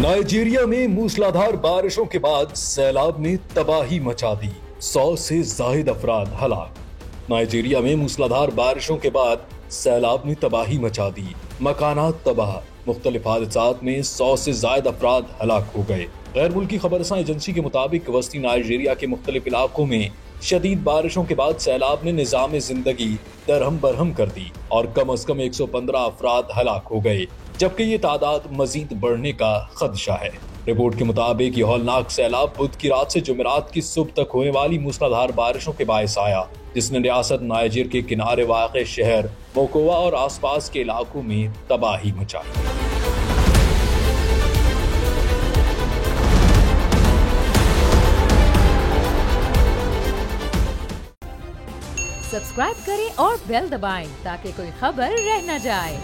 Nigeria में मूसलाधार बारिशों के बाद सैलाब ने तबाही मचा दी। 100 से जायद अफराद हलाक। नाइजीरिया में मूसलाधार बारिशों के बाद सैलाब ने तबाही मचा दी। मकानात तबाह। मुख्तलिफ हादसात में 100 से जायद अफराद हलाक हो गए। गैर मुल्की खबरसां एजेंसी के मुताबिक वस्ती नाइजीरिया के मुख्तलिफ इलाकों में शदीद बारिशों के बाद सैलाब ने निजाम जिंदगी दरहम बरहम कर दी और कम अज कम 115 अफराद हलाक हो गए, जबकि ये तादाद मजीद बढ़ने का खदशा है। रिपोर्ट के मुताबिक यह हौलनाक सैलाब बुध की रात से जुमेरात की सुबह तक होने वाली मूसलाधार बारिशों के बायस आया, जिसने रियासत नाइजर के किनारे वाक़े शहर मोकोवा और आसपास के इलाकों में तबाही मचाई। सब्सक्राइब करें और बेल दबाएं ताकि कोई खबर रह न जाए।